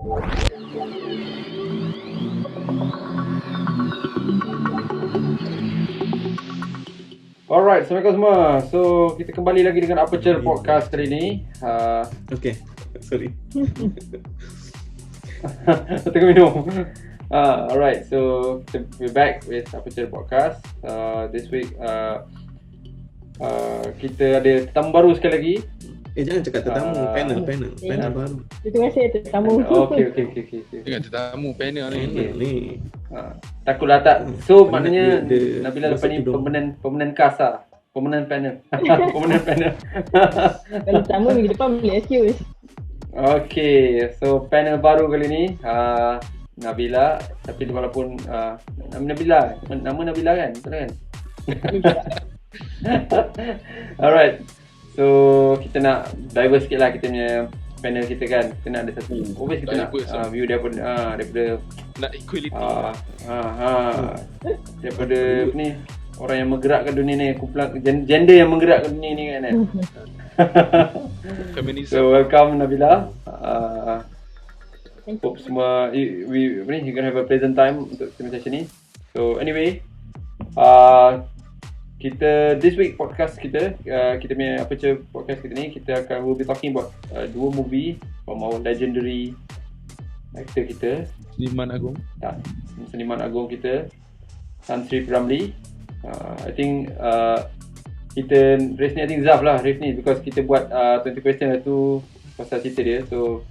Alright, Assalamualaikum semua. So, kita kembali lagi dengan Aperture Podcast kali ini. Okay, sorry. Tengah minum. Alright, so we're back with Aperture Podcast. This week, kita ada tetamu baru sekali lagi. Jangan cakap tetamu, panel baru. Terima kasih tetamu. Okay. Dengan tetamu panel ni. Panel ni. Takutlah tak. So, maknanya dia Nabila lepas ni masuk permanent cast lah. Permanent panel. Permanent panel. Kalau tetamu minggu depan boleh excuse. Okay, so panel baru kali ni Nabila, tapi walaupun Nabila, nama Nabila kan? Betul kan? Alright, so kita nak diverse sikit lah kita punya panel kita kan. Kita nak ada satu, obvious kita nak Diverse view daripada Nak equality. daripada apa ni, orang yang menggerakkan dunia ni, kumpulan gender yang menggerakkan dunia ni kan. Feminism. So welcome Nabila. Thank you. Hope semua you gonna have a pleasant time untuk session ni. So anyway, kita this week podcast kita punya Aperture Podcast kita ni, we'll be talking about dua movie from our legendary actor kita, seniman agung kita, Tan Sri P. Ramlee. I think kita race ni, I think Zaf lah race ni, because kita buat 20 question tu pasal cerita dia. So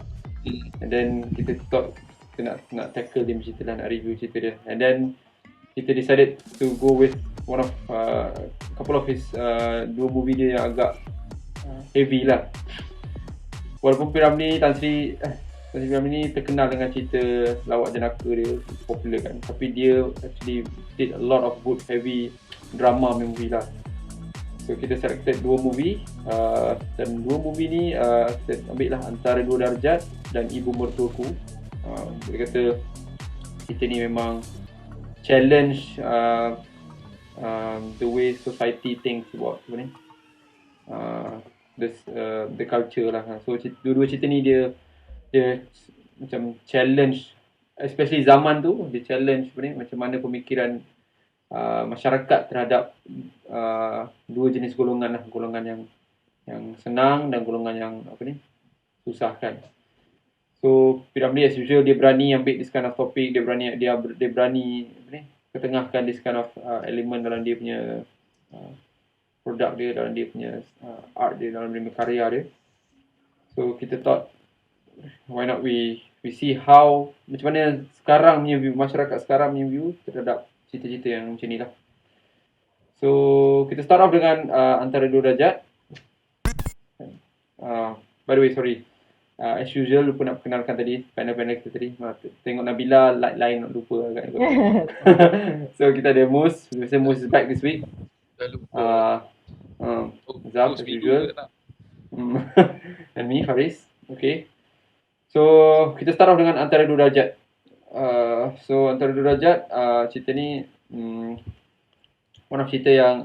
and then kita thought kita nak tackle dia cerita lah, nak review cerita dia, and then kita decided to go with one of couple of his dua movie dia yang agak heavy lah. Walaupun Tan Sri Ramlee ni terkenal dengan cerita lawak jenaka dia, popular kan, tapi dia actually did a lot of good heavy drama movie lah. So kita selected dua movie, dan dua movie ni kita ambil lah Antara Dua Darjat dan Ibu Mertuaku. Dia kata cerita ni memang challenge the way society thinks about apa ni, the culture lah. So dua-dua cerita ni dia macam challenge, especially zaman tu, dia challenge apa ni, macam mana pemikiran masyarakat terhadap dua jenis golongan lah, golongan yang senang dan golongan yang apa ni, susah kan. So P. Ramlee as usual, dia berani ambil this kind of topic, dia berani apa ni, ketengahkan this kind of element dalam dia punya produk dia, dalam dia punya art dia, dalam dia punya karya dia. So kita thought, why not we see how, macam mana sekarang punya view, masyarakat sekarang punya view terhadap cerita-cerita yang macam ni lah. So kita start off dengan Antara Dua Darjat. By the way, sorry, as usual lupa nak perkenalkan tadi panel-panel kita tadi. Tengok Nabila lain nak lupa agak. So kita ada Mus. Biasa Mus is back this week. Dah lupa. Zam as usual. And me, Faris. Okay. So kita start off dengan Antara Dua Darjat. So Antara Dua Darjat, cerita ni one of cerita yang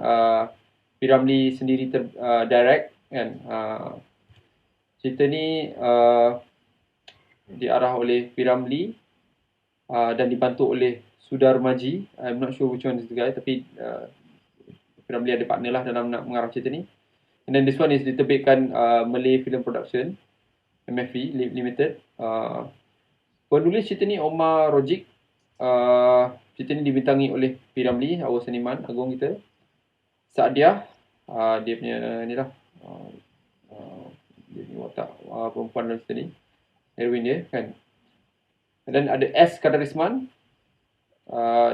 P. Ramlee sendiri direct kan. Cerita ni diarah oleh P. Ramlee dan dibantu oleh Sudar Maji. I'm not sure which one is the guy, tapi P. Ramlee ada partner lah dalam nak mengarah cerita ni. And then this one is diterbitkan Malay Film Production, MFP Limited. Penulis cerita ni Omar Rojik. Cerita ni dibintangi oleh P. Ramlee, our seniman agung kita. Saadiah, dia punya ni lah, dia punya watak perempuan dalam cerita ni, heroin dia kan. Dan ada S. Kadarisman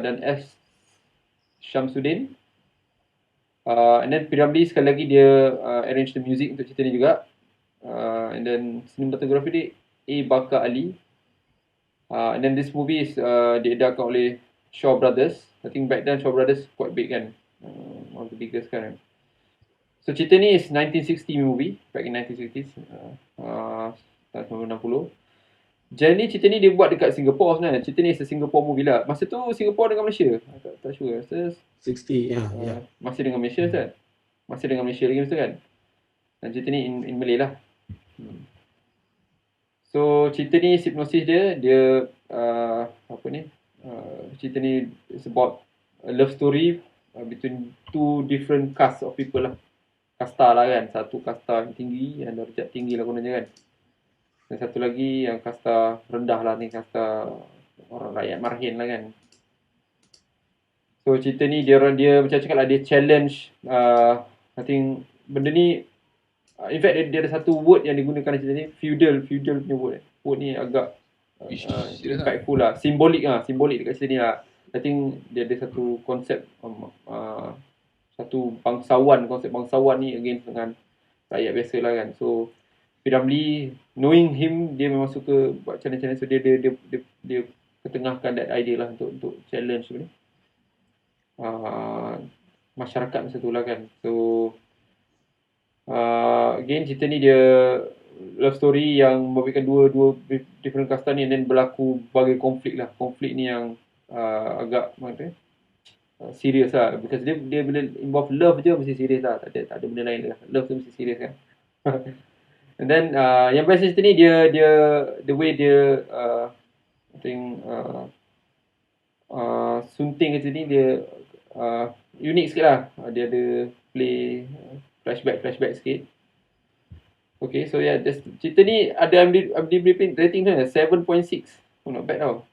dan S. Syamsuddin. And then P. Ramlee sekali lagi dia arrange the music untuk cerita ni juga. And then cinematography dia A. Bakar Ali. And then this movie is diedarkan oleh Shaw Brothers. I think back then Shaw Brothers quite big kan, one of the biggest kan. So cerita ni is 1960 movie, back in 1960s, tahun 1960. Jadi cerita ni dia buat dekat Singapore sebenarnya. Cerita ni is a Singapore movie lah. Masa tu Singapore dengan Malaysia, tak sure. 60, ya. Masih dengan Malaysia kan? Masih dengan Malaysia lagi masa kan? Dan cerita ni in Malay lah. So So cerita ni hipnosis dia cerita ni is about a love story between two different cast of people lah. Kasta lah kan, satu kasta yang tinggi, yang darjat tinggi lah kononnya kan. Dan satu lagi yang kasta rendah lah ni, kasta orang rakyat marhin lah kan. So cerita ni dia macam cakap lah, dia challenge I think benda ni in fact dia ada satu word yang digunakan dalam cerita ni, feudal punya word. Word ni agak impactful lah, simbolik dekat cerita ni lah. I think dia ada satu konsep konsep bangsawan ni against dengan rakyat biasa lah kan. So P.Ramlee, knowing him, dia memang suka buat challenge-challenge. So dia ketengahkan that idea lah untuk challenge ni masyarakat masa tu lah kan. So again cerita ni dia love story yang memberikan dua different kasta ni, and then berlaku bagai konflik lah. Konflik ni yang agak serius lah, because dia bila involve love je mesti serius lah, tak ada benda lain lah. Love tu mesti serius kan. And then yang best cerita ni dia the way dia I think sunting kat sini dia unik sikit lah. Dia ada play flashback sikit. Okay, so yeah, cerita ni ada IMDb rating tu 7.6. Oh, not bad tau.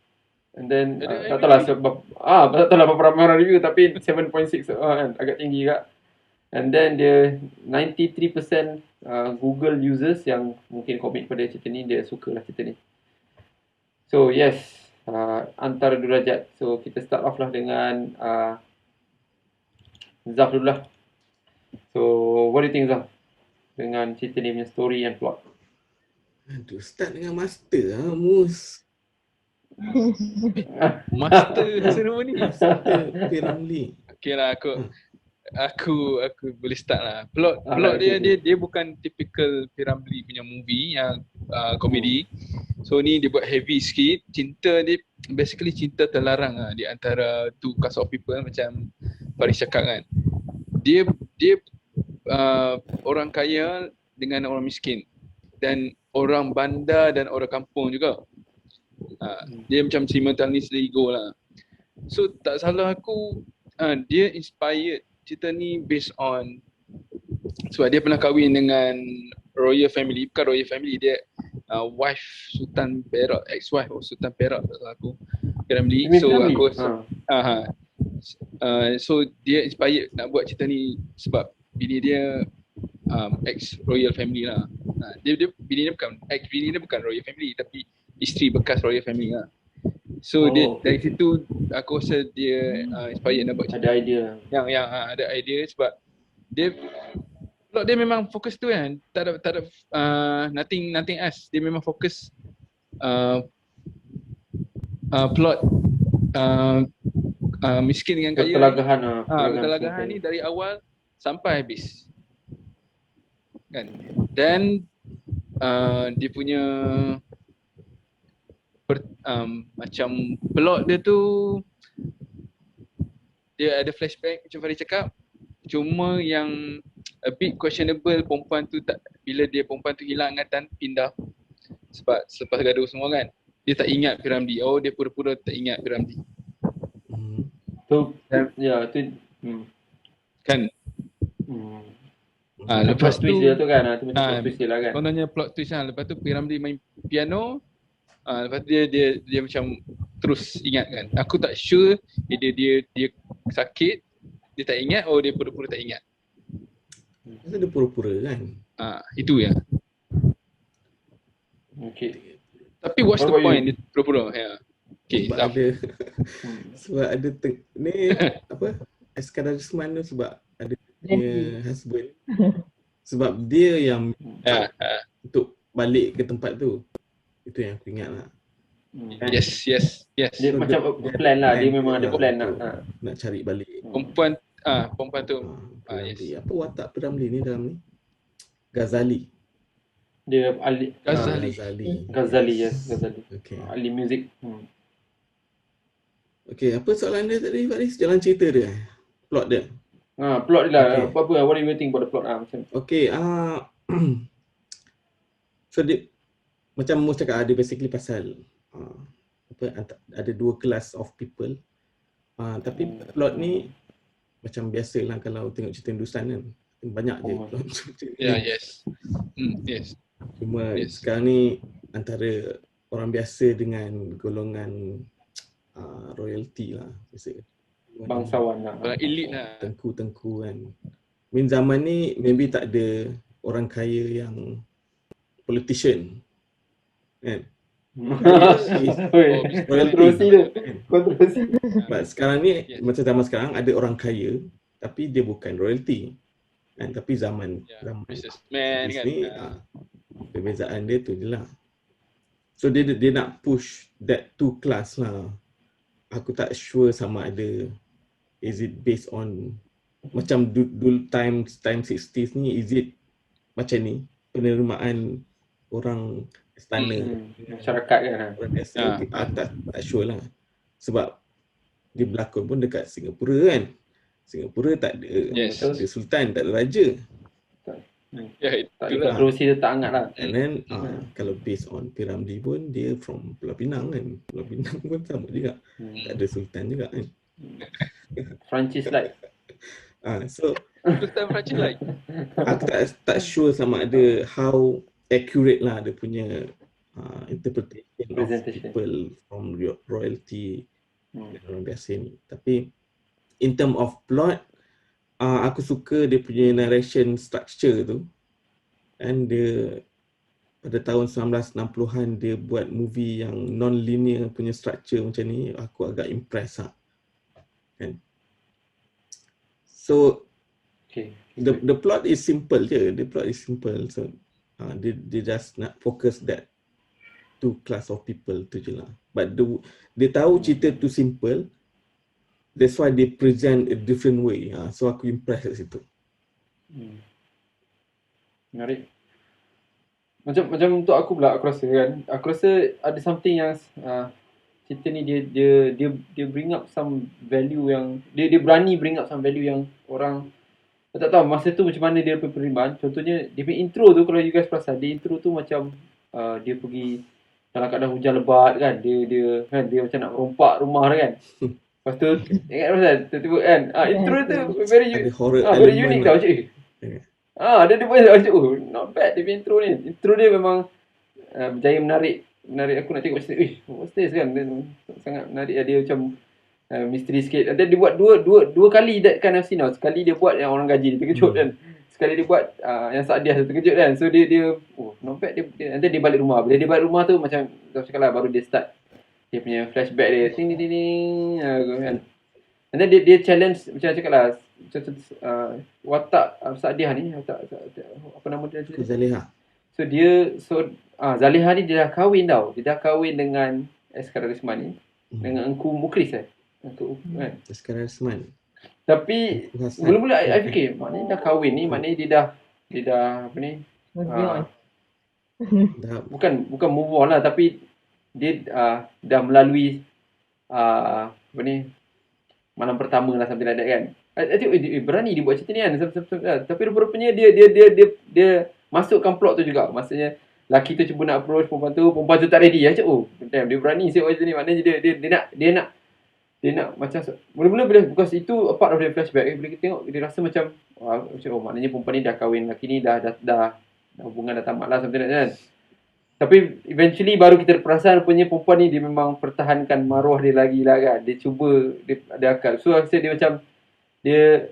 And then tak tahu lah sebab berapa ramai orang review, tapi 7.6 kan, agak tinggi juga. And then dia 93% Google users yang mungkin komen pada cerita ni, dia suka lah cerita ni. So yes, antara derajat. So kita start off lah dengan Zaf dulu lah. So what do you think, Zaf, dengan cerita ni punya story and plot? Aduh, start dengan master lah, Mus. Master semua ni. Master P.Ramlee. Okay lah, aku boleh start lah. Plot dia bukan typical P.Ramlee punya movie yang komedi. So ni dia buat heavy sikit. Cinta dia basically cinta terlarang lah di antara two cast of people, macam Faris cakap kan. Dia orang kaya dengan orang miskin, dan orang bandar dan orang kampung juga. Dia macam simultaneously go lah. So tak salah aku, dia inspired cerita ni based on, sebab dia pernah kahwin dengan royal family. Bukan royal family, dia wife Sultan Perak, ex-wife of Sultan Perak, tak salah aku, P.Ramlee. So aku so dia inspired nak buat cerita ni sebab bini dia ex royal family lah. Bini dia bukan royal family, tapi isteri bekas royal family lah. So dia dari situ aku rasa dia inspired nak buat cerita. Ada idea. Yang ada idea sebab dia plot dia memang fokus tu kan. Tak ada nothing else. Dia memang fokus plot miskin dengan kaya. Pertelagahan ni dari awal sampai habis. Kan? Dan dia punya macam plot dia tu, dia ada flashback macam Farid cakap. Cuma yang a bit questionable, perempuan tu bila perempuan tu hilang ingatan, pindah sebab selepas gaduh semua kan, dia tak ingat P.Ramlee. Dia pura-pura tak ingat P.Ramlee. Kan. Lepas tu twist dia tu kan, tu macam twist dia lah kan. Kononnya plot twist lah. Lepas tu P.Ramlee main piano. Lepas tu dia macam terus ingat kan. Aku tak sure dia sakit, dia tak ingat, dia pura-pura tak ingat. Masa dia pura-pura kan. Itu ya. Okay. Tapi what's the point dia pura-pura? Ya. Okay, sebab ada ni apa? Iskandar Usman tu sebab ada dia husband. Sebab dia yang untuk balik ke tempat tu. Itu yang aku ingat lah. Yes. Dia so, macam plan lah, dia memang ada plan nak cari balik. Perempuan tu. Yes. Apa watak P.Ramlee ni dalam ni? Ghazali. Dia Ghazali. Okay. Ahli muzik. Okay, apa soalan dia tadi Faris? Jalan cerita dia? Plot dia? Plot dia lah. Okay. Apa, what do you think about the plot? Macam. Okay, so macam Mus cakap, ada basically pasal ada dua kelas of people. Tapi plot ni macam biasalah kalau tengok cerita Hindustan kan. Banyak je plot cerita ni. Yes. Yes. Cuma sekarang ni antara orang biasa dengan golongan royalty lah. Bangsawan lah. Orang elit lah. Tengku-tengku kan. Zaman ni maybe tak ada orang kaya yang politician kan. Kontroversi tu. Kontroversi. But sekarang ni macam zaman sekarang ada orang kaya tapi dia bukan royalty kan, tapi zaman businessman kan. Ni perbezaan dia tu je lah. So dia nak push that two class lah. Aku tak sure sama ada is it based on macam dulu time 60s ni, is it macam ni penerimaan orang istana masyarakat kan. Orang biasa tak sure lah. Sebab dia berlakon pun dekat Singapura kan. Singapura tak ada sultan, tak ada raja. Tak ada kontroversi dia tak hangat lah. And then kalau based on P. Ramlee pun dia from Pulau Pinang kan. Pulau Pinang pun sama juga. Tak ada sultan juga kan. Francis like. So Sultan Francis like. Aku tak sure sama ada how accurate lah dia punya interpretation of people from royalty dan orang biasa ni. Tapi in term of plot, aku suka dia punya narration structure tu. And dia pada tahun 1960-an dia buat movie yang non-linear punya structure macam ni, aku agak impressed lah. Kan? So the plot is simple je. The plot is simple. So dia just nak focus that two class of people tu je lah. But dia tahu cerita tu simple. That's why they present a different way. So aku impressed kat situ. Menarik. Macam untuk aku pula, aku rasa kan, aku rasa ada something yang cerita ni dia bring up some value yang dia berani bring up some value yang orang tak tahu masa tu macam mana dia penerimaan. Contohnya dia punya intro tu, kalau you guys perasan, dia intro tu macam dia pergi dalam keadaan hujan lebat kan, dia macam nak rompak rumah dia kan. Lepas tu ingat pasal tiba-tiba kan intro tu very unique tau cik. Dia buat macam not bad dia punya intro ni. Intro dia memang berjaya menarik aku nak tengok cerita. What's this kan, dia sangat menarik. Dia macam misteri sikit. Dan dia buat dua kali that kind of scene tau. Sekali dia buat yang orang gaji dia terkejut kan. Sekali dia buat yang Saadiah tu terkejut kan. So dia not bad. Nanti dia balik rumah. Bila dia balik rumah tu macam aku cakap lah, baru dia start dia punya flashback dia. Ting kan. And then dia challenge macam cakap lah, watak Saadiah ni, apa nama dia? Zaliha. So Zaliha ni dia dah kahwin tau. Dia dah kahwin dengan Eskandar Risman ni. Dengan Engku Mukris kan. Eskandar Risman. Tapi mula-mula I fikir maknanya dah kahwin ni, maknanya dia dah apa ni? Bukan move on lah, tapi dia dah melalui apa ni? Malam pertama lah sampai like that kan. I think berani dia buat cerita ni kan. Tapi rupa-rupanya dia masukkan plot tu juga. Maksudnya lelaki tu cuba nak approach perempuan tu tak ready. Damn, dia berani siap macam ni. Maknanya dia nak macam mula-mula bila because itu a part of the flashback. Bila kita tengok dia rasa macam maknanya perempuan ni dah kahwin, lelaki ni dah hubungan dah tamat lah something like that kan. Tapi eventually baru kita perasan rupanya perempuan ni dia memang pertahankan maruah dia lagi lah kan. Dia cuba dia ada akal. So aku rasa dia macam dia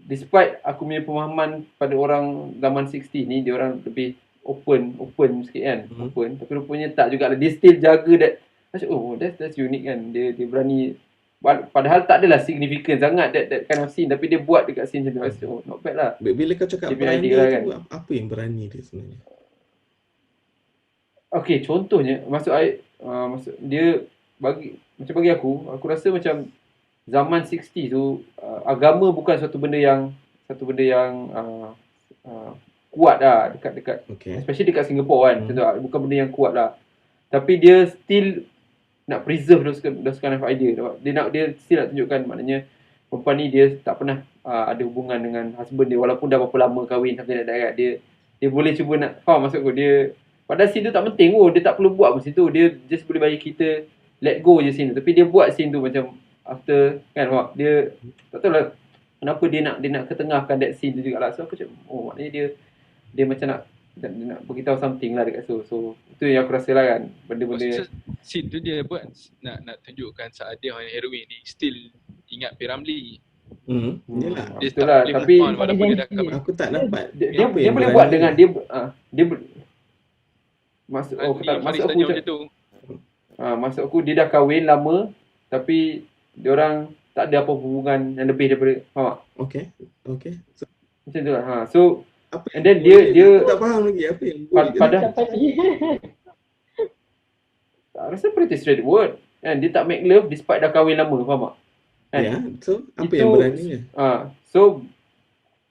despite aku punya pemahaman pada orang zaman 60 ni, dia orang lebih open sikit kan. Open, tapi rupanya tak jugalah. Dia still jaga that. That's unique kan. Dia berani, padahal tak adalah significant sangat that kind of scene, tapi dia buat dekat scene macam tu. Not bad lah. Bila kau cakap berani tu kan, apa yang berani dia sebenarnya? Okay, contohnya maksud dia bagi aku rasa macam zaman 60 tu agama bukan satu benda yang kuat lah dekat especially dekat Singapore kan. Bukan benda yang kuat lah. Tapi dia still nak preserve those kind of idea. Dia still nak tunjukkan maknanya perempuan ni dia tak pernah ada hubungan dengan husband dia walaupun dah berapa lama kahwin sampai dah kan. Dia boleh cuba nak faham maksud aku, dia Padahal scene tu tak penting pun, dia tak perlu buat pun scene tu. Dia just boleh bagi kita let go je scene tu. Tapi dia buat scene tu macam after kan Mak, dia tak tahu lah kenapa dia nak ketengahkan that scene tu jugalah. So aku macam maknanya dia macam dia nak beritahu something lah dekat so itu yang aku rasa lah kan, benda-benda scene tu dia buat nak tunjukkan Saadia yang heroin ni still ingat P.Ramlee. Yelah. Dia itulah, tak tapi boleh walaupun dia dah kahwin. Aku tak nampak dia apa yang boleh berani buat dengan dia maksud aku macam tu. Maksud aku dia dah kahwin lama tapi dia orang tak ada apa hubungan yang lebih daripada faham tak? Okay. So, macam tu lah. So apa and then dia aku tak faham lagi apa yang pada rasa pretty straightforward kan, dia tak make love despite dah kahwin lama, faham tak? Kan? Ya, so apa yang beraninya? So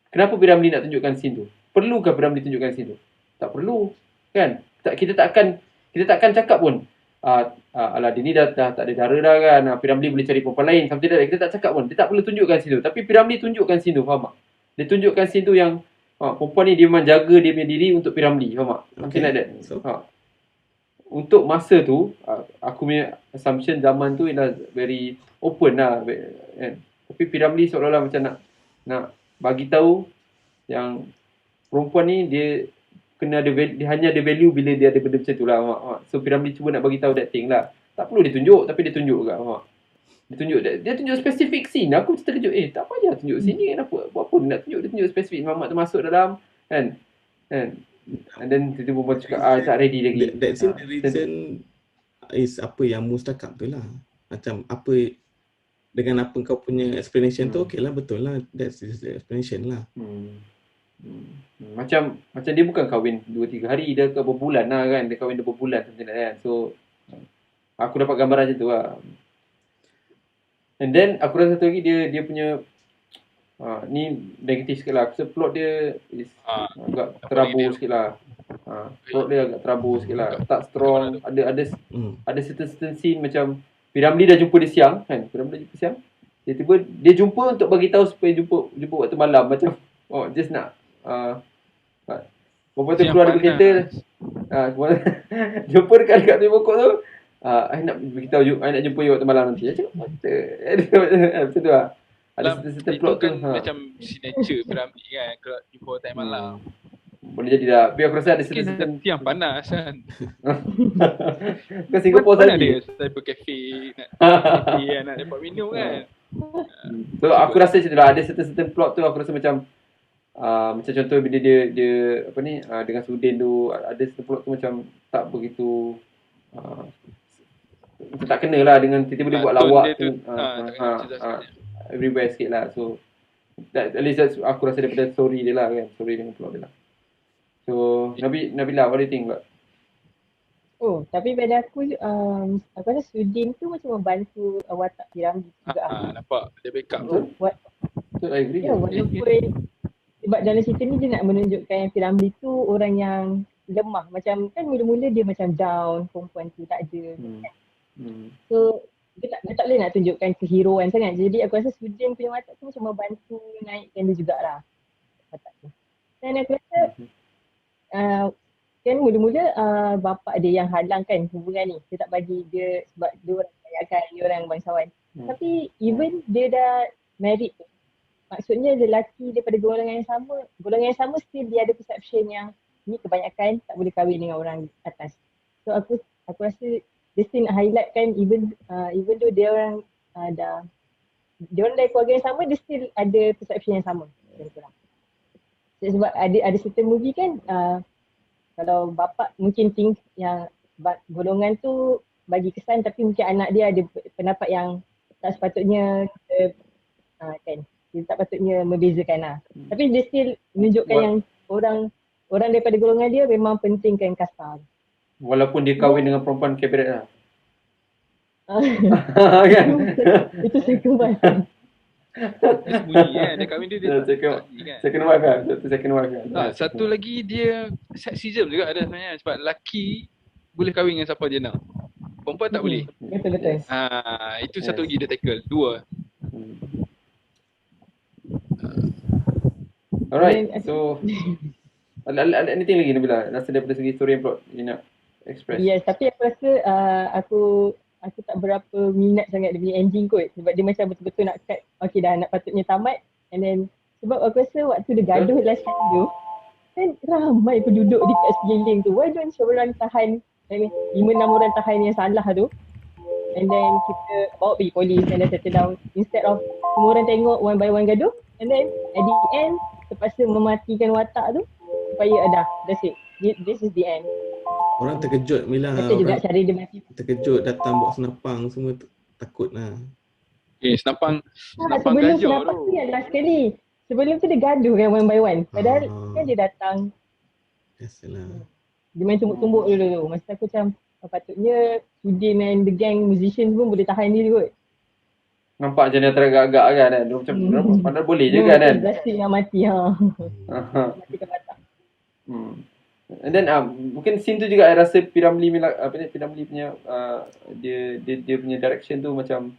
kenapa P.Ramlee nak tunjukkan scene tu? Perlukah P.Ramlee tunjukkan scene tu? Tak perlu kan? Kita takkan cakap pun alah dia ni dah tak ada darah dah kan, P.Ramlee boleh cari perempuan lain, something like that. Kita tak cakap pun, dia tak perlu tunjukkan scene tu. Tapi P.Ramlee tunjukkan scene tu, faham tak? Dia tunjukkan scene tu yang perempuan ni dia memang jaga dia punya diri untuk P.Ramlee, faham tak? Something like that. So? Untuk masa tu aku punya assumption zaman tu ialah very open lah kan? Tapi P.Ramlee seolah-olah macam nak bagi tahu yang perempuan ni dia kena ada dia hanya ada value bila dia ada benda macam tu lah. So P.Ramlee cuba nak bagi tahu that thing lah. Tak perlu dia tunjuk, tapi dia tunjuk juga. Dia tunjuk spesifik scene. Aku macam terkejut. Tak payah tunjuk scene ni. Kenapa? Buat apa dia nak tunjuk? Dia tunjuk spesifik. Mamat tu masuk dalam kan. And then tiba-tiba perempuan cakap tak ready lagi. That's the reason is apa yang Mus cakap tu lah. Macam apa dengan apa kau punya explanation tu, okay lah, betul lah. That's the explanation lah. Macam dia bukan kahwin 2-3 hari, dia ke berbulan lah kan. Dia kahwin 2 bulan macam kan. So aku dapat gambaran macam tu lah. And then aku rasa satu lagi dia punya ni negatif sikit lah. Aku rasa plot dia is agak terabur sikit lah. Plot dia agak terabur sikit lah. Tak strong. Ada certain scene macam P.Ramlee dah jumpa dia siang kan. P.Ramlee dah jumpa siang. Tiba-tiba dia jumpa untuk bagi tahu supaya jumpa waktu malam. Macam just nak perempuan tu keluar dari kereta, jumpa dekat tepi pokok tu, I nak beritahu you, I nak jumpa you waktu malam nanti. Dia cakap macam tu lah. Ada certain plot tu macam signature P.Ramlee kan, kalau jumpa time malam. Boleh jadi lah. Tapi aku rasa ada certain yang panas kan. Bukan Singapore saja. saja. Ada type cafe nak dapat minum kan. So aku rasa macam tu lah. Ada certain plot tu aku rasa macam contoh bila dia apa ni dengan Sudin tu, ada certain plot tu macam tak begitu macam tak kena lah dengan tiba-tiba dia buat lawak tu, everywhere sikit lah. So at least aku rasa daripada story dia lah kan, story dengan plot dia lah. So Nabila, what do you think about? Tapi pada aku aku rasa Sudin tu macam membantu watak P.Ramlee juga. Nampak dia backup tu. Betul, I agree. Ya, walaupun sebab dalam cerita ni dia nak menunjukkan P.Ramlee tu orang yang lemah. Macam kan mula-mula dia macam down, perempuan tu tak ada. So dia tak boleh nak tunjukkan keheroan sangat. Jadi aku rasa Sudin punya watak tu macam membantu naikkan dia jugalah watak tu. Dan aku rasa kan mula-mula bapak dia yang halangkan hubungan ni. Dia tak bagi dia sebab dia orang kaya, dia orang bangsawan. Tapi even dia dah married tu, maksudnya lelaki daripada golongan yang sama still dia ada perception yang ni kebanyakan tak boleh kahwin dengan orang atas. So aku rasa dia still nak highlight kan even though dia orang dari keluarga yang sama, dia still ada perception yang sama. Sebab ada certain movie kan kalau bapa mungkin think yang golongan tu bagi kesan, tapi mungkin anak dia ada pendapat yang tak sepatutnya kita kan, dia tak patutnya membezakan lah. Tapi dia still menunjukkan yang orang daripada golongan dia memang pentingkan kasta. Walaupun dia kahwin dengan perempuan kabinet lah. Kan? Itu second wife. Dia sembunyi kan, dia kahwin dia second wife kan. Second wife kan. Satu lagi dia sexism juga ada sebenarnya, sebab lelaki boleh kahwin dengan siapa dia nak. Perempuan tak boleh. Betul. Itu satu lagi dia tackle. Dua. Alright, so Ada anything lagi Nabila? Rasa daripada segi story and plot you nak express? Yes, tapi aku rasa aku tak berapa minat sangat dia punya ending kot. Sebab dia macam betul-betul nak cut, okay dah nak patutnya tamat. And then sebab aku rasa waktu dia gaduh last kali tu, kan ramai penduduk dekat sekeliling tu. Why don't seorang tahan, 5-6 orang tahan yang salah tu, and then kita bawa pergi polis and then settle down. Instead of semua orang tengok one by one gaduh, and then at the end terpaksa mematikan watak tu supaya dah, that's it. This is the end. Orang terkejut Mila. Betul juga Orang cara dia mati. terkejut datang bawa senapang semua takut lah. Senapang Sebelum gajah senapang tu. tu yang last kali. Sebelum tu dia gaduh kan one by one. Padahal kan dia datang, Biasalah. dia main tumbuk-tumbuk dulu tu. Masa aku macam patutnya Sudin and the gang musicians pun boleh tahan diri kot. Nampak je dia teragak-agak kan. Dia macam padahal boleh je kan. Plastik yang mati matikan watak. And then mungkin scene tu juga I rasa P.Ramlee punya dia punya direction tu macam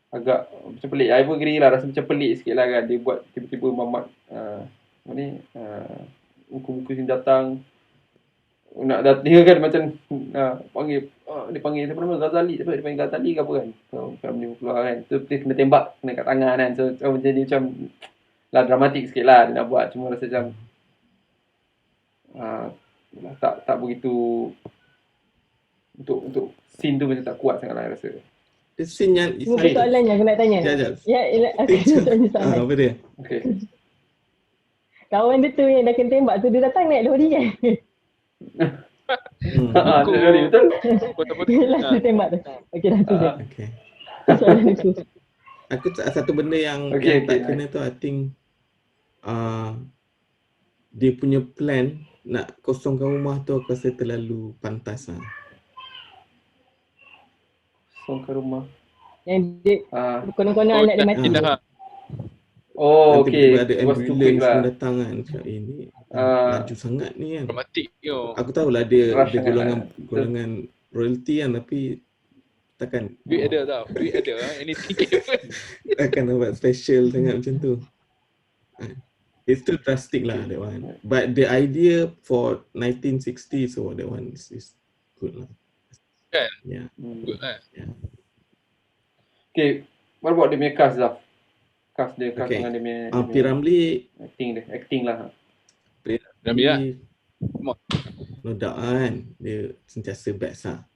agak macam pelik. I pun agree lah, rasa macam pelik sikit lah kan. Dia buat tiba-tiba Mamat buku-buku sini datang nak dia kan macam dia panggil siapa nama Ghazali, dia panggil Ghazali ke apa kan. So P.Ramlee keluar kan. Tu dia kena tembak kena kat tangan kan. So jadi macam lah dramatik sikit lah dia nak buat. Cuma rasa macam tak begitu untuk scene tu macam tak kuat sangat lah rasa. Dia scene yang Cuma persoalan yang aku nak tanya. Ya, aku tanya soalan. apa dia? Okay. Kawan dia tu yang dah kena tembak tu, dia datang naik lori kan? Betul. Last dia tembak tu. Okay dah tu je. Okay. Soalan aku. Aku satu benda yang tak kena tu, I think dia punya plan nak kosongkan rumah tu aku rasa terlalu pantas lah. Kosongkan rumah. Yang dia konon-konon anak dia mati. Oh, okey. Ada ambulans pun datang kan. Ini laju sangat ni kan. Dramatik yo. Aku tahulah dia golongan royalty kan, tapi takkan Duit ada tau. Duit ada anything can happen. takkan buat special sangat macam tu. It's still drastic lah that one. But the idea for 1960, so that one is good lah. Kan? Yeah. Good lah. Yeah. Okay, what about dia punya cast lah? Cast dengan dia punya P.Ramlee acting lah. P.Ramlee lah. No doubt kan, dia sentiasa best lah.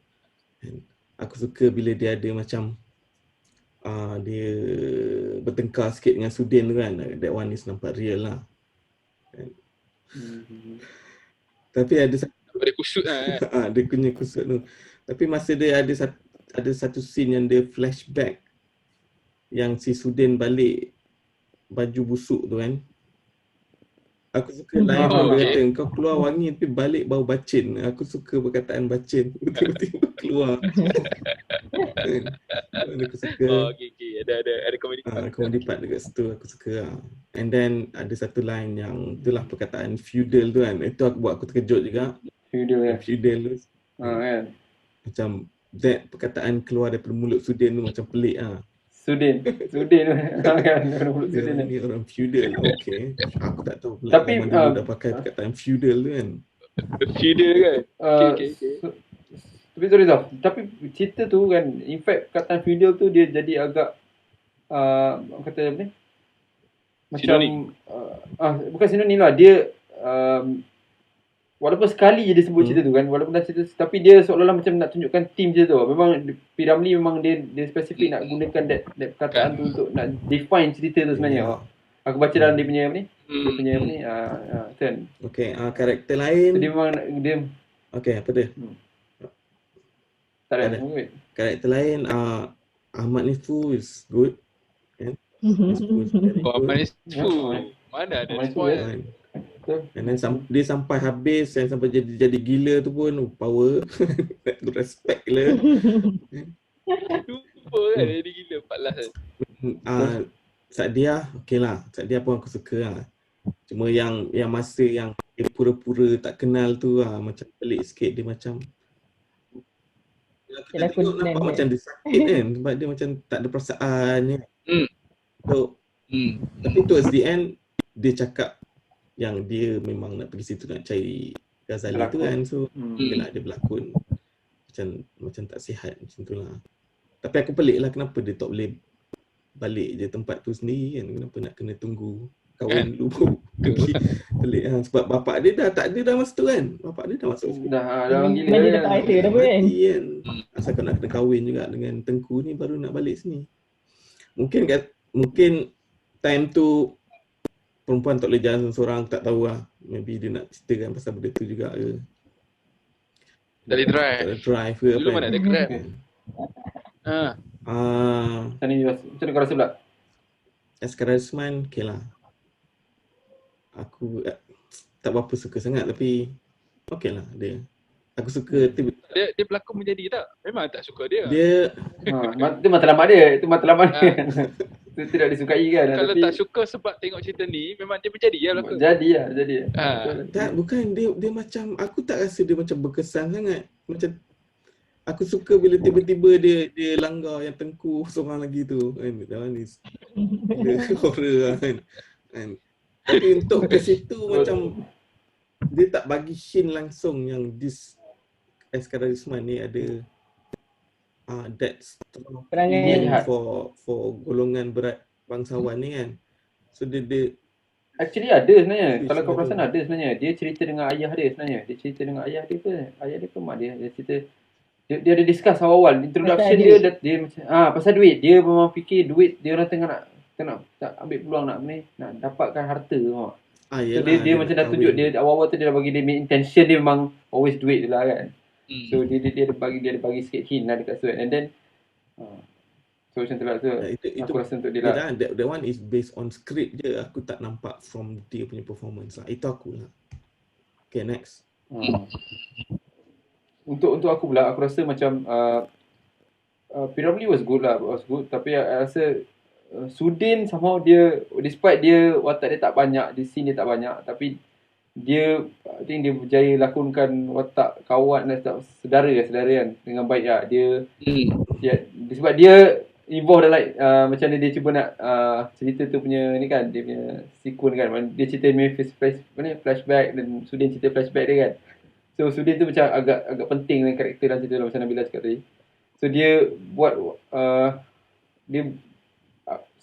And aku suka bila dia ada macam dia bertengkar sikit dengan Sudin tu kan. That one is nampak real lah. Tapi ada dia kusut lah. dia punya kusut tu. Tapi masa dia ada satu scene yang dia flashback yang si Sudin balik baju busuk tu kan. Aku suka line dia kata kau keluar wangi tapi balik bau bacin. Aku suka perkataan bacin. Tiba-tiba keluar. Aku suka. Okay. Ada comedy part dekat situ aku suka lah. And then ada satu line yang itulah perkataan feudal tu kan. Itu aku buat aku terkejut juga. Feudal tu. Kan. Macam that perkataan keluar daripada mulut Sudin tu macam pelik ah. Sudin kan mulut Sudin ni orang feudal. Okay. Aku tak tahu pula. Tapi dah pakai perkataan feudal tu kan. Feudal kan. Okay. Tapi sorry Zaf, tapi cerita tu kan, in fact perkataan feudal tu dia jadi agak kata apa ni? Macam bukan sinonim lah, dia walaupun sekali je dia sebut cerita tu kan, walaupun dah cerita, tapi dia seolah-olah macam nak tunjukkan team je tu. Memang P.Ramlee memang dia spesifik nak gunakan that perkataan tu untuk nak define cerita tu sebenarnya. Aku baca dalam dia punya apa ni? Dia punya apa ni? Kan. Okay, karakter lain. Dia memang dia okay, apa dia? Tak ada. Karakter lain Ahmad Nisfu is good. Kan? Ahmad Nisfu. Mana ada spoil. And then dia sampai habis dan sampai jadi gila tu pun power. Respect lah. Lupa kan jadi gila 14 Sadia okey lah. Sadia pun aku suka lah. Cuma yang masa yang dia pura-pura tak kenal tu macam pelik sikit. Dia macam kita tengok nampak macam dia sakit kan. Sebab dia macam tak ada perasaan kan. So, tapi towards the end dia cakap yang dia memang nak pergi situ nak cari Ghazali tu Berlakon. kan. So yelah, dia berlakon macam tak sihat macam tu lah. Tapi aku pelik lah kenapa dia tak boleh balik je tempat tu sendiri kan. Kenapa nak kena tunggu kahwin dulu baru pergi. Pelik lah. Sebab bapak dia dah tak ada dah masa tu kan. Bapak dia dah masuk hospital. Dah orang gila Memang dia kan. dapat harta dah pun kan. Mati kan. Asal kau nak kena kahwin juga dengan Tengku ni baru nak balik sini. Mungkin time tu perempuan tak boleh jalan seorang, tak tahu lah. Maybe dia nak ceritakan pasal benda tu juga ke. Tak boleh drive. Tak boleh drive ke apa Dulu mana ada Grab. Macam ni kau rasa pula? Eskar Rasman, okay lah. Aku tak berapa suka sangat tapi okay lah dia. Aku suka Dia berlakon menjadi tak? Memang tak suka dia. Itu matlamat dia. Itu matlamat dia. Itu tidak disukai kan. Kalau tapi, tak suka sebab tengok cerita ni, memang dia menjadi lah berlakon. Jadi lah. Tak, bukan dia macam, aku tak rasa dia macam berkesan sangat. Macam aku suka bila tiba-tiba dia langgar yang Tengku seorang lagi tu kan. Dia horror lah kan. Tapi untuk ke situ macam dia tak bagi hint langsung yang this Eskar Rasman ni ada that's Perangai for golongan berat bangsawan ni kan. So dia actually ada sebenarnya. Kalau kau perasan ada sebenarnya. Dia cerita dengan ayah dia sebenarnya. Dia cerita dengan ayah dia ke? Ayah dia ke mak dia? Dia cerita dia ada discuss awal-awal. Introduction dia macam pasal duit. Dia memang fikir duit dia orang tengah nak ambil peluang nak dapatkan harta tau. So dia macam dah tunjuk dia awal-awal tu dia dah bagi dia intention dia memang always duit je lah kan. So dia ada bagi sikit hint lah dekat tu and then so macam tu lah tu. Aku rasa untuk dia lah. That one is based on script je. Aku tak nampak from dia punya performance lah. Itu aku lah. Okay, next. Untuk aku pula aku rasa macam Piramli was good tapi I rasa Sudin somehow dia despite dia watak dia tak banyak, di scene dia tak banyak tapi dia I think dia berjaya lakonkan watak kawan dan saudara kan dengan baik lah. Dia sebab dia involved dalam macam dia cuba nak cerita tu punya ni kan, dia punya sequence kan. Dia cerita flashback dan Sudin cerita flashback dia kan. So Sudin tu macam agak penting dengan karakter dalam cerita macam Nabila cakap tadi. So dia buat dia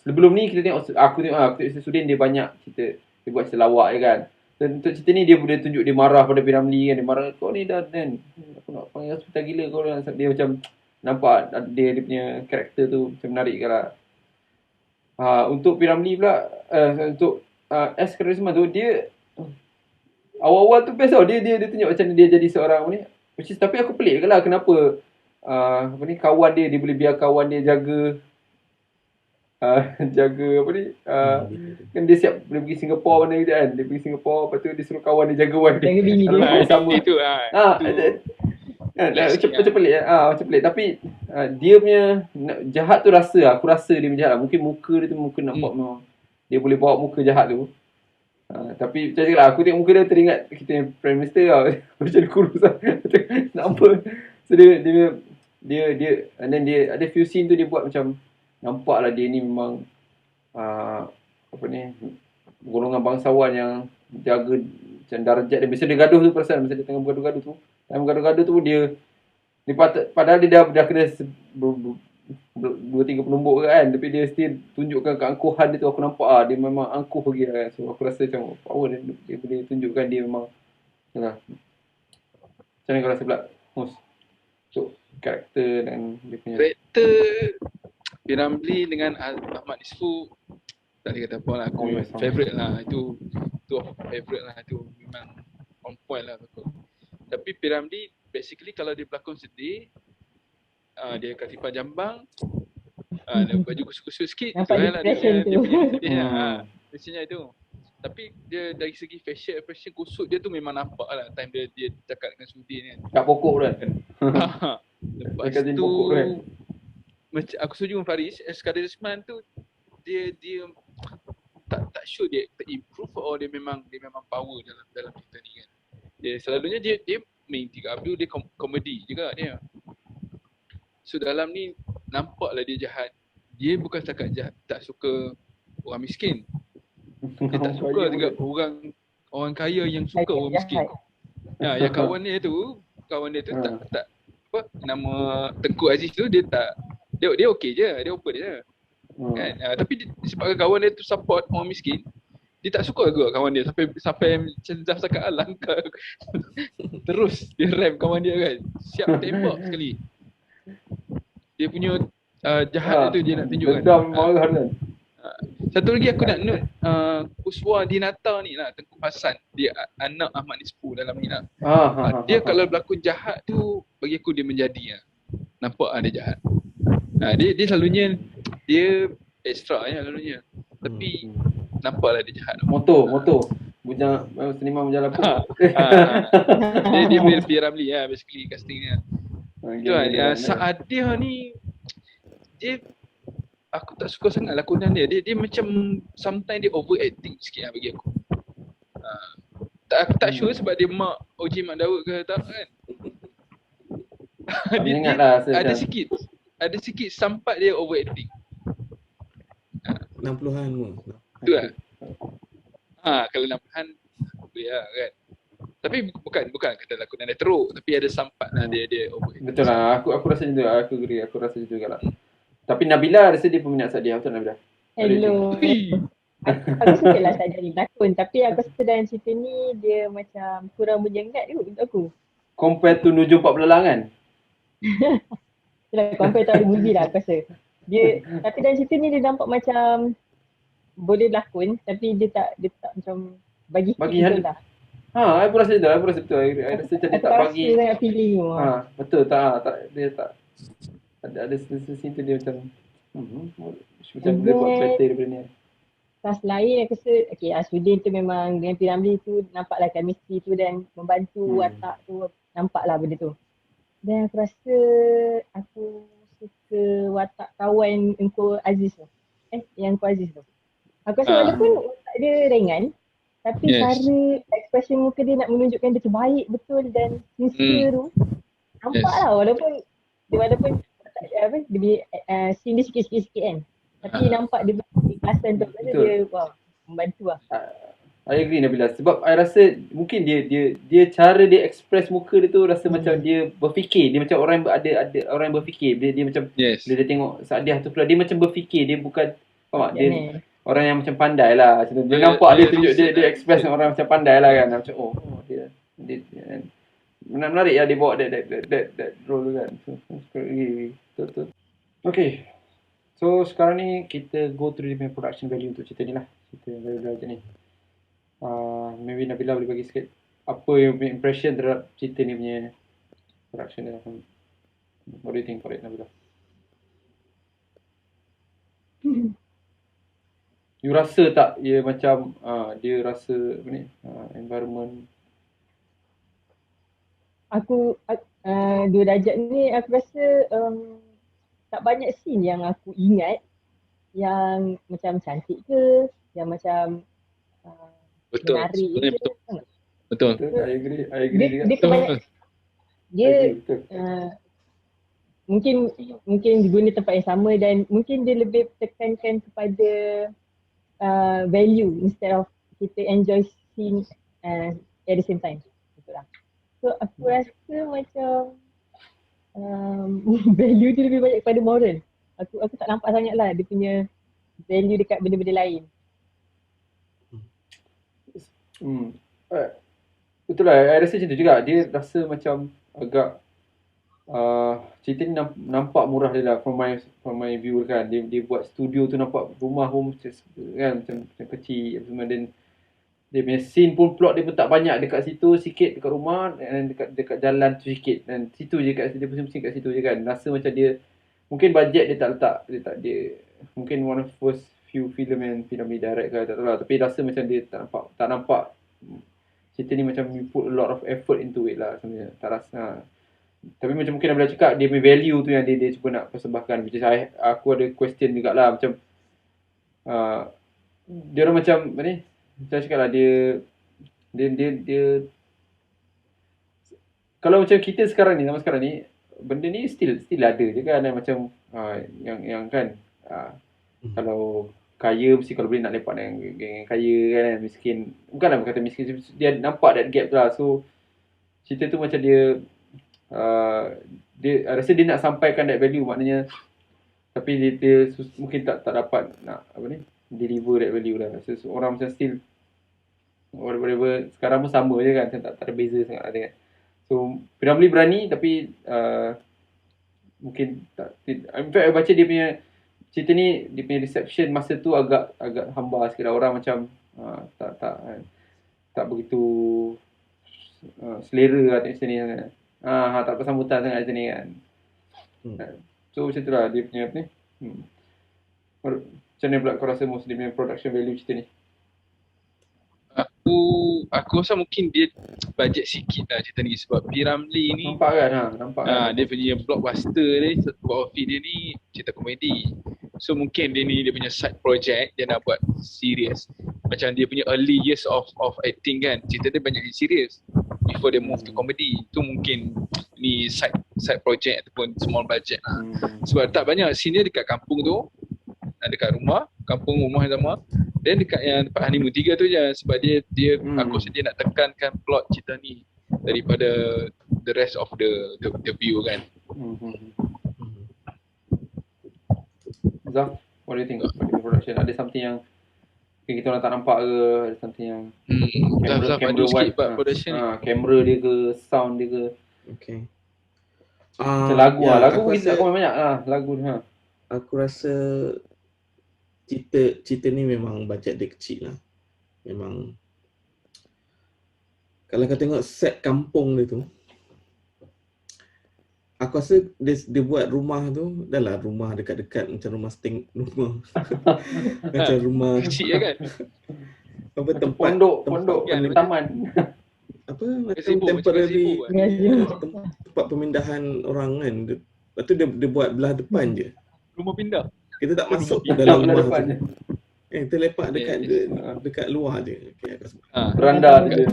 sebelum ni aku tengok Sudin dia banyak cerita, dia buat selawak je kan. Dan untuk cerita ni dia boleh tunjuk dia marah pada Piramli kan, dia marah kau ni dah kan aku nak panggil hospital gila kau, dia macam nampak dia punya karakter tu macam menarik lah. Untuk Piramli pula untuk Eskar Rasman tu dia awal-awal tu best tau. Dia tunjuk macam dia jadi seorang ni. Tapi aku pelik lah kenapa kawan dia boleh biar kawan dia jaga kan dia siap boleh pergi Singapura mana gitu kan. Dia pergi Singapura lepas tu dia suruh kawan dia jaga wife dia. Jaga bini dia. Sama. Itu macam pelik macam pelik tapi dia punya jahat tu aku rasa dia jahat lah. Mungkin muka dia tu nampak memang dia boleh bawa muka jahat tu. Tapi macam cakap lah, aku tengok muka dia teringat kita yang Prime Minister tau. Macam kurus lah. Nampak. So dia and then dia ada few scene tu dia buat macam nampak lah dia ni memang golongan bangsawan yang jaga macam darjat dia. Biasa dia gaduh tu perasan. Masa dia tengah bergaduh-gaduh tu. Dalam gaduh-gaduh tu dia padahal dia dah kena 2-3 penumbuk kan, tapi dia still tunjukkan keangkuhan dia tu. Aku nampak dia memang angkuh lagi lah. So aku rasa macam power dia boleh tunjukkan dia memang yalah. Macam mana kau rasa pula Mus? So karakter dan dia punya karakter Piramli dengan Ahmad Nisfu tak boleh kata apa lah. Aku favourite lah. Itu favourite lah. Itu memang on point lah aku. Tapi Piramli basically kalau dia berlakon sedih, dia Katifah Jambang, dia baju kusut-kusut sikit. Nampak depression tu. Biasanya itu. Tapi dia dari segi fashion kusut dia tu memang nampak lah time dia cakap dengan Sudin kan. kat pokok tu kan. Lepas tu macam aku setuju dengan Faris, Eskar Rasman tu dia tak sure dia improve or dia memang power dalam cerita ni kan. Dia selalunya dia main 3 Abdul, dia komedi juga dia. So dalam ni nampaklah dia jahat. Dia bukan setakat jahat tak suka orang miskin. Dia tak suka juga orang orang kaya yang suka orang miskin. Ya, yang kawan dia tu tak apa nama Tengku Aziz tu dia okey je, dia open je. Kan? Tapi sebab kawan dia tu support orang miskin, dia tak suka juga kawan dia sampai macam Zaf cakap langkah. Terus dia ram kawan dia kan. Siap tembak sekali. Dia punya jahat tu dia nak tunjukkan. Dendam marah kan. Satu lagi aku nak note Uswa Dinata ni lah, Tengku Hassan. Dia anak Ahmad Nisfu dalam ni lah. Dia kalau berlakon jahat tu bagi aku dia menjadi lah. Nampak dia jahat. Dia selalunya dia extra selalunya. Tapi nampaklah dia jahat. Motor. Bujang seniman Bujang Lapuk. Dia P. Ramlee lah basically casting dia. Itu lah. Saadia ni dia aku tak suka sangat lakonan dia. Dia macam sometimes dia overacting sikit lah bagi aku. Aku tak sure sebab dia mak OJ Mak Daud ke tak kan. dia ada sikit sampat dia overacting. 60-an pun. Itu lah. Kalau 60-an boleh lah kan. Tapi bukan kata lakonan dia teruk, tapi ada sampat lah dia overacting. Betul lah. Aku rasa macam tu. Aku agree. Aku rasa macam tu juga lah. Tapi Nabila rasa dia peminat Saadia. Betul Nabila? Hello. Aku suka lah Saadia ni berlakon. Tapi aku rasa dalam cerita ni dia macam kurang menyengat tu untuk aku. Compare to Nujum 4 Belalang kan? Itulah compare to movie lah aku rasa. Tapi dalam cerita ni dia nampak macam boleh berlakon tapi dia tak macam bagi betul lah. Aku rasa betul. Aku rasa macam dia tak bagi. Aku rasa feeling tu. Betul dia tak ada scene tu dia macam macam boleh buat cerita daripada ni. Cast lain aku rasa Asudin tu memang dengan P. Ramlee tu nampaklah chemistry tu dan membantu watak tu, nampaklah benda tu. Dan aku rasa aku suka watak kawan Engkau Aziz tu. Yang Engkau Aziz tu. Aku rasa walaupun watak dia ringan tapi cara expression muka dia nak menunjukkan dia tu baik betul dan sincere tu. Nampaklah walaupun dia punya scene dia sikit-sikit kan. Tapi nampak dia keikhlasan tu. Dia membantu lah. I agree Nabila. Sebab I rasa mungkin dia cara dia express muka dia tu rasa macam dia berfikir. Dia macam orang yang ada orang yang berfikir. Dia macam bila dia tengok Saadia tu pula dia macam berfikir. Dia bukan dia orang yang macam pandai lah. Dia nampak dia tunjuk dia express orang macam pandai lah kan. Macam dia menarik lah dia bawa that role tu kan. Betul. Okay. So sekarang ni kita go through the production value untuk cerita ni lah. Cerita value macam ni. Maybe Nabila boleh bagi sikit apa yang punya impression terhadap cerita ni punya production dia. What do you think for it, Nabila? You rasa tak dia macam dia rasa apa ni environment aku Dua Darjat ni aku rasa tak banyak scene yang aku ingat yang macam cantik ke, yang macam menarik ke. Betul. I agree juga. Dia kebanyakan mungkin guna tempat yang sama dan mungkin dia lebih tekankan kepada value instead of kita enjoy scene at the same time. Betul lah. So aku rasa macam value dia lebih banyak kepada moral. Aku tak nampak sangat lah dia punya value dekat benda-benda lain. Betul lah, I rasa macam tu juga. Dia rasa macam agak cerita ni nampak murah dia lah from my view kan. Dia buat studio tu nampak rumah home kan macam kecil semua, dan dia punya scene pun plot dia pun tak banyak, dekat situ sikit dekat rumah dan dekat jalan tu sikit, dan situ je dia pusing-pusing kat situ je kan. Rasa macam dia mungkin bajet dia tak letak dia mungkin one of the first few film yang P. Ramlee direct ke tak tahu lah, tapi rasa macam dia tak nampak cerita ni macam you put a lot of effort into it lah sebenarnya. Tak rasa tapi macam mungkin Nabila cakap dia punya value tu yang dia cuba nak persembahkan, which is aku ada question jugalah macam dia orang macam apa ni, saya cakap lah dia kalau macam kita sekarang ni, zaman sekarang ni benda ni still ada je kan, macam yang kan kalau kaya mesti kalau boleh nak lepak dengan geng kaya kan, miskin. Bukanlah berkata miskin, dia nampak that gap tu lah. So cerita tu macam dia rasa dia nak sampaikan that value, maknanya tapi dia mungkin tak dapat nak deliver that value lah. So orang macam still whatever sekarang pun sama je kan, tak ada beza sangat ada kan. So P. berani tapi mungkin tak. In fact I baca dia punya cerita ni, dia punya reception masa tu agak hamba sikit lah. Orang macam tak begitu selera lah tengok sini kan. Tak bersambutan sangat macam ni kan. So macam tu lah dia punya ni. Macam mana pula kau rasa dia punya production value cerita ni? Aku rasa mungkin dia bajet sikit lah cerita ni, sebab P. Ramlee ni nampak kan dia punya blockbuster dia, buat dia ni cerita komedi. So mungkin dia ni dia punya side project, dia nak buat serious. Macam dia punya early years of acting kan, cerita dia banyak yang serious before dia move to comedy. Tu mungkin ni side project ataupun small budget lah. Sebab tak banyak scene dia dekat kampung tu, dekat rumah yang sama. Dan dekat yang tempat honeymoon 3 tu je, sebab dia aku rasa dia nak tekankan plot cerita ni daripada the rest of the view kan. Zaf, what do you think about the production? Ada something yang kita orang tak nampak ke? Ada something yang kamera sikit buat production ni. Kamera dia ke, sound dia ke? Okay. Macam lagu lagu kita banyak lagu ni. Aku rasa cerita ni memang bajet dia kecil lah. Memang kalau kau tengok set kampung dia tu, aku rasa dia buat rumah tu adalah rumah dekat-dekat macam rumah macam rumah kecil kan. Apa pondok taman. Apa macam temporary tempat pemindahan orang kan. Lepas tu dia buat belah depan je. Rumah pindah. Kita tak masuk ke dalam rumah tu. Kita lepak dekat luar je. Okay, beranda je.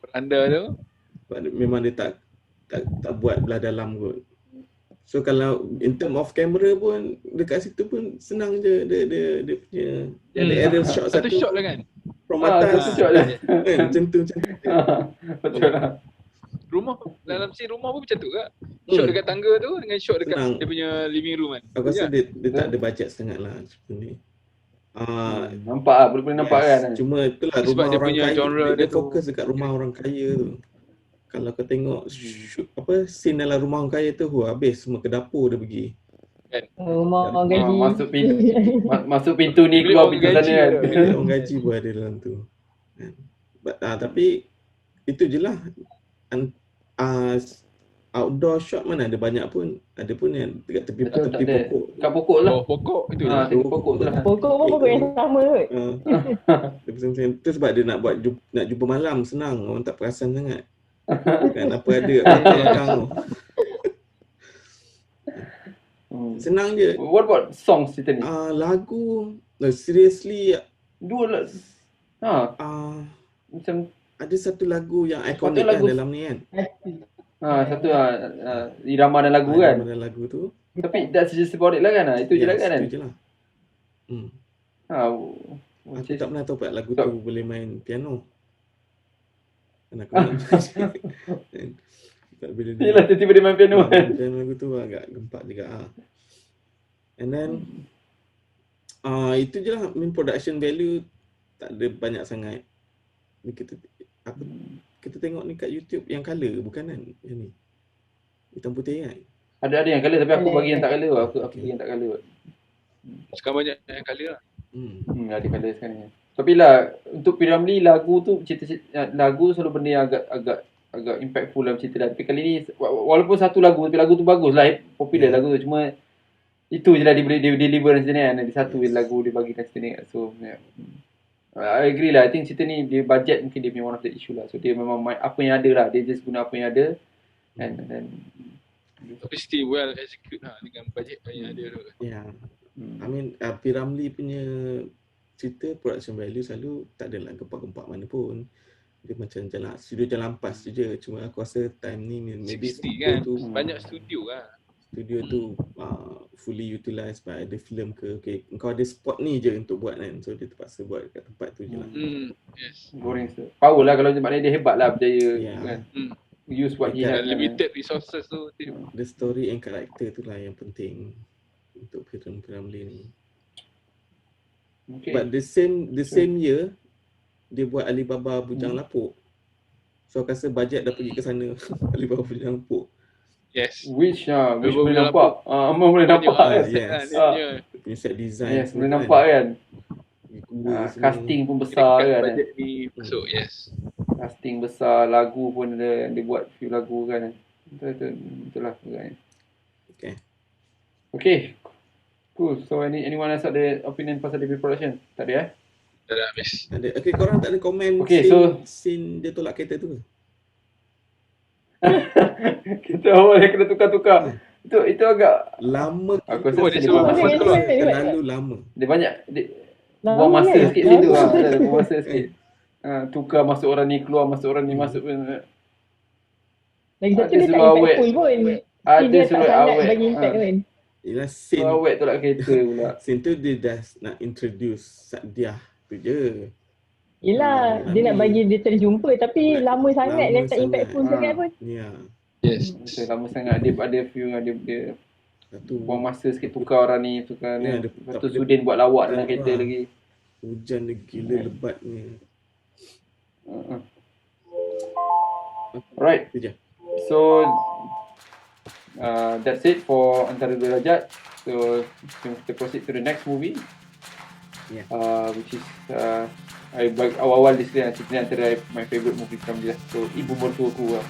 Beranda tu. Memang dia tak buat belah dalam kot. So kalau in term of camera pun dekat situ pun senang je dia punya ada aerial shot satu shot lah kan. From atas satu shot lah. Macam tu. Betul lah. Rumah dalam scene rumah pun macam tu ke? Shot dekat tangga tu dengan shot dekat dia punya living room kan. Aku rasa dia tak ada bajet sangat lah sebenarnya. Nampak lah, boleh nampak kan. Cuma itulah rumah dia orang punya kaya, genre dia fokus dekat rumah orang kaya tu. Kalau kau tengok scene dalam rumah orang kaya tu, habis semua ke dapur dia pergi. Rumah orang gaji. Masuk pintu ni, keluar pintu sana kan. Orang gaji pun ada dalam tu. Tapi itu je lah. Outdoor shot mana ada banyak pun. Ada pun yang dekat tepi pokok. Kat pokok lah. Pokok itu je. Tepi pokok tu lah. Pokok yang sama kot. Itu sebab dia nak jumpa malam senang. Orang tak perasan sangat. Kan apa ada belakang tu. Senang je. What about songs cerita ni? Lagu seriously dua macam ada satu lagu yang ikonik kan dalam ni kan. Satu irama dan lagu kan. Irama dan lagu tu. Tapi that's just about it lah kan. Itu je lah kan. Itu je lah. Aku tak pernah tahu pak lagu tu boleh main piano. Kan aku Yelah, tiba-tiba dia main piano kan. Piano lagu tu agak gempak juga. And then itu je lah, production value tak ada banyak sangat. Kita tengok ni kat YouTube yang colour bukan kan? Yang ni hitam putih kan? Ada yang colour tapi aku bagi yang tak colour. Aku bagi yang tak colour. Sekarang banyak yang colour lah. Ada colour sekarang ni. Tapi lah untuk P. Ramlee lagu tu lagu selalu benda yang agak impactful dalam cerita dah. Tapi kali ni walaupun satu lagu tapi lagu tu bagus lah, popular lagu tu, cuma itu je lah dia deliver macam ni kan. Ada satu lagu dia bagi kat sini. So I agree lah. I think cerita ni dia budget mungkin dia punya one of the issue lah. So dia memang apa yang ada lah, dia just guna apa yang ada and then tapi still well execute lah dengan budget yang ada tu. I mean P. Ramlee punya cerita production value selalu tak adalah gempak-gempak mana pun. Dia macam studio jalan pas je. Cuma aku rasa time ni maybe kan tu banyak studio lah. Studio tu fully utilised by ada film ke, okay, kau ada spot ni je untuk buat kan, so dia terpaksa buat kat tempat tu je lah. Yes. Boring. Power lah kalau maknanya dia hebat lah berjaya kan. Use what he Dan had. limited resources tu. The story and character tu lah yang penting untuk filem-filem ni. Okay. But the same year dia buat Alibaba Bujang Lapuk. So aku rasa bajet dah pergi ke sana. Alibaba Bujang Lapuk. Yes. Which Alibaba boleh Bujang nampak. Boleh nampak kan. Yes. Dia Punya set design. Yes, boleh nampak kan. Casting pun besar kan. budget ni masuk. Yes. Casting besar, lagu pun dia buat few lagu kan. Betul lah kan. Okay. Cool. So anyone else ada opinion pasal DB Production? Tak ada Dah habis. Ada. Okay, korang tak ada komen Okay, scene dia tolak kereta tu ke? Kita awalnya kena tukar-tukar. Itu agak lama. aku rasa dia dia sebab buang masa. Terlalu lama. Dia banyak buang masa sikit situ lah. Buang masa sikit. Tukar masuk orang ni, keluar masuk orang ni, masuk pun. Lagi satu Ada dia tak seluar impactful pun. Ada Dia tak seluar sangat awet. bagi impact kan. Yelah, So awet tolak kereta pula. scene tu dia dah nak introduce Sadiah tu je. Yelah, dia nak bagi dia terjumpa tapi lama sangat lama dia tak sangat. impactful sangat pun. Ya. Yes. Betul, lama sangat. Dia ada few dia Satu buang masa sikit tukar orang ni, tukar ni. Ya, Lepas tu Sudin buat lawak dalam kereta lagi. hujan dia gila lebatnya. Alright. Tu je. So that's it for Antara Dua Darjat. So kita proceed to the next movie. Yeah. Which is awal-awal dia cerita ni antara my favorite movie from dia. So Ibu Mertuaku lah.